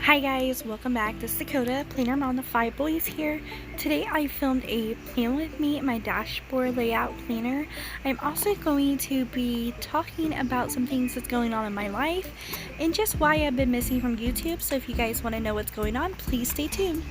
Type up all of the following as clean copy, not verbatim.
Hi guys, welcome back. This is Dakota, Planner Mom of 5 Boys here. Today I filmed a Plan With Me, my dashboard layout planner. I'm also going to be talking about some things that's going on in my life and just why I've been missing from YouTube. So if you guys want to know what's going on, please stay tuned.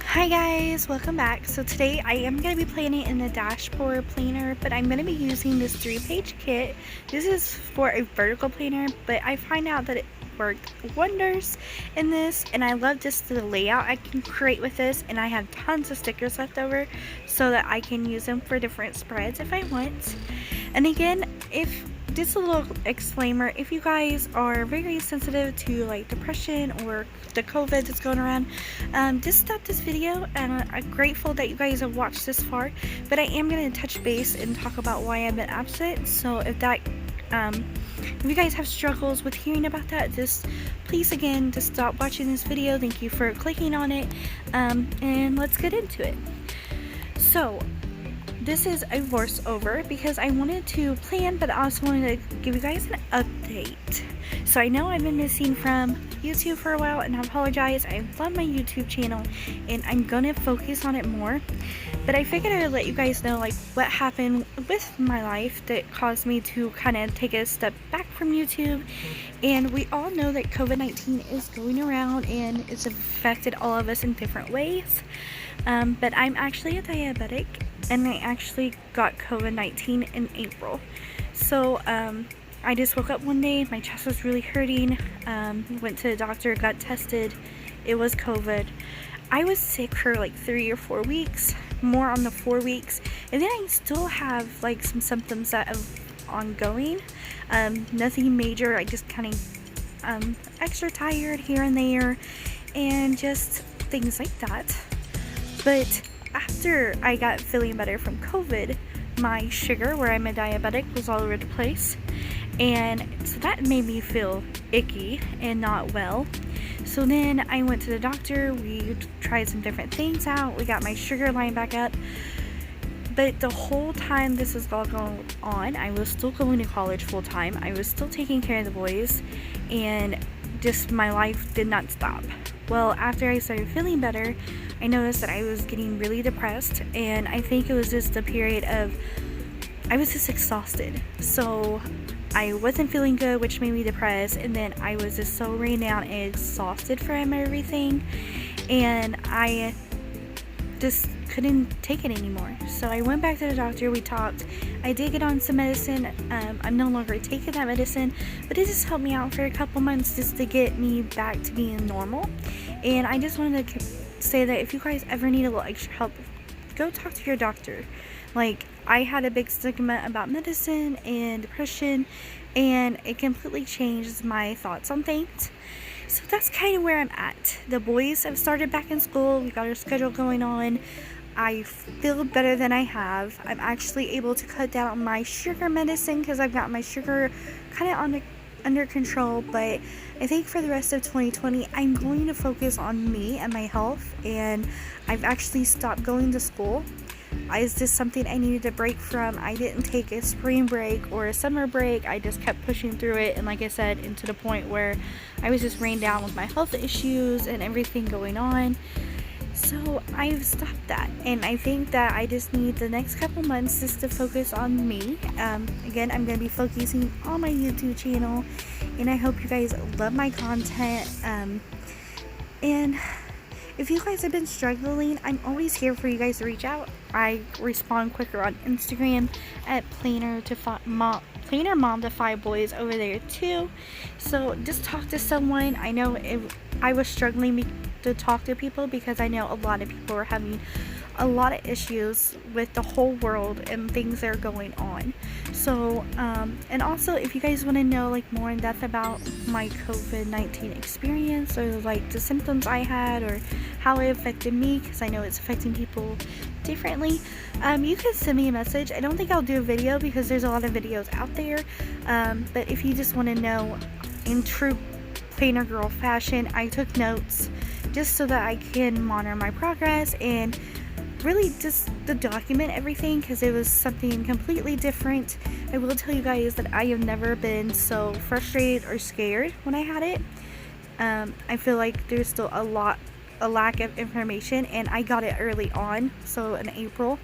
Hi guys, welcome back. So today I am going to be planning in a dashboard planner, but I'm going to be using this 3-page kit. This is for a vertical planner, but I find out that it worked wonders in this, and I love just the layout I can create with this, and I have tons of stickers left over so that I can use them for different spreads if I want. And again, just a little disclaimer, if you guys are very sensitive to like depression or the COVID that's going around, just stop this video, and I'm grateful that you guys have watched this far, but I am going to touch base and talk about why I've been absent. So if you guys have struggles with hearing about that, just please again just stop watching this video. Thank you for clicking on it, and let's get into it. So this is a voiceover because I wanted to plan, but I also wanted to give you guys an update. So I know I've been missing from YouTube for a while, and I apologize. I love my YouTube channel and I'm gonna focus on it more, but I figured I would let you guys know like what happened with my life that caused me to kind of take a step back from YouTube. And we all know that COVID-19 is going around and it's affected all of us in different ways, but I'm actually a diabetic, and I actually got COVID-19 in April. So I just woke up one day, my chest was really hurting, went to the doctor, got tested, it was COVID. I was sick for like 3 or 4 weeks, more on the 4 weeks, and then I still have like some symptoms that are ongoing, nothing major. I just kind of extra tired here and there and just things like that. But after I got feeling better from COVID, my sugar, where I'm a diabetic, was all over the place, and so that made me feel icky and not well. So then I went to the doctor, we tried some different things out, we got my sugar line back up, but the whole time this was all going on, I was still going to college full time, I was still taking care of the boys, and just my life did not stop. Well, after I started feeling better, I noticed that I was getting really depressed, and I think it was just a period of, I was just exhausted. So I wasn't feeling good, which made me depressed, and then I was just so ran down and exhausted from everything, and I just couldn't take it anymore. So I went back to the doctor, we talked, I did get on some medicine. I'm no longer taking that medicine, but it just helped me out for a couple months just to get me back to being normal. And I just wanted to say that if you guys ever need a little extra help, go talk to your doctor. Like, I had a big stigma about medicine and depression, and it completely changed my thoughts on things. So that's kind of where I'm at. The boys have started back in school, we got our schedule going on. I feel better than I have. I'm actually able to cut down on my sugar medicine because I've got my sugar kind of under control. But I think for the rest of 2020, I'm going to focus on me and my health, and I've actually stopped going to school. Is this something I needed to break from? I didn't take a spring break or a summer break. I just kept pushing through it, and like I said, into the point where I was just ran down with my health issues and everything going on. So I've stopped that, and I think that I just need the next couple months just to focus on me. Again, I'm going to be focusing on my YouTube channel, and I hope you guys love my content. And if you guys have been struggling, I'm always here for you guys to reach out. I respond quicker on Instagram at Planner Mom to 5 Boys over there too. So just talk to someone. I know I was struggling to talk to people because I know a lot of people are having a lot of issues with the whole world and things that are going on. So and also, if you guys want to know like more in depth about my COVID-19 experience, or like the symptoms I had, or how it affected me, because I know it's affecting people differently, you can send me a message. I don't think I'll do a video because there's a lot of videos out there, but if you just want to know in true planner girl fashion, I took notes just so that I can monitor my progress and really just to document everything, because it was something completely different. I will tell you guys that I have never been so frustrated or scared when I had it. I feel like there's still a lack of information, and I got it early on, so in April.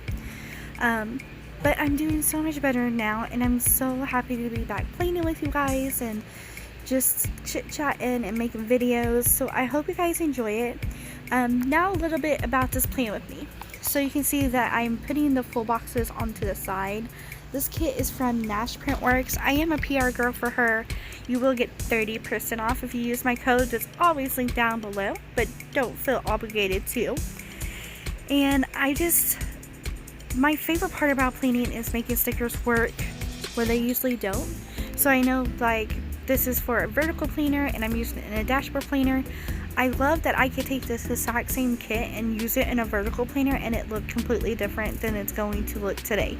But I'm doing so much better now, and I'm so happy to be back planning with you guys and just chit-chatting and making videos. So I hope you guys enjoy it. Now a little bit about this plan with me. So you can see that I'm putting the full boxes onto the side. This kit is from Nashsprintwork. I am a PR girl for her. You will get 30% off if you use my code that's always linked down below, but don't feel obligated to. And my favorite part about planning is making stickers work where they usually don't. So I know, like, this is for a vertical planner and I'm using it in a dashboard planner. I love that I could take this exact same kit and use it in a vertical planner and it looked completely different than it's going to look today.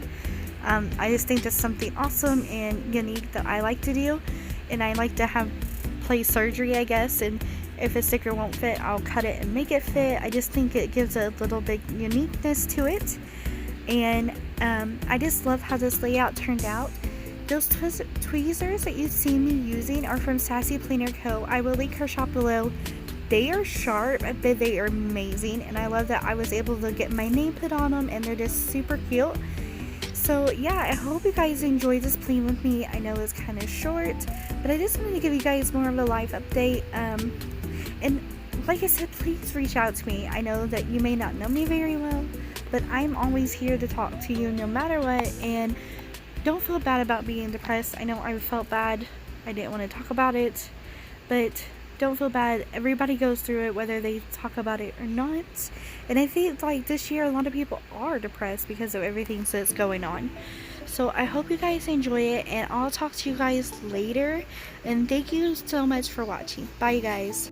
I just think that's something awesome and unique that I like to do, and I like to play surgery, I guess, and if a sticker won't fit, I'll cut it and make it fit. I just think it gives a little bit uniqueness to it, and I just love how this layout turned out. Those tweezers that you've seen me using are from Savannahpaperco. I will link her shop below. They are sharp, but they are amazing, and I love that I was able to get my name put on them, and they're just super cute. So yeah, I hope you guys enjoyed this plan with me. I know it's kind of short, but I just wanted to give you guys more of a life update. And like I said, please reach out to me. I know that you may not know me very well, but I'm always here to talk to you no matter what. And don't feel bad about being depressed. I know I felt bad. I didn't want to talk about it, but don't feel bad. Everybody goes through it, whether they talk about it or not. And I think like this year a lot of people are depressed because of everything that's going on. So I hope you guys enjoy it, and I'll talk to you guys later, and thank you so much for watching. Bye guys.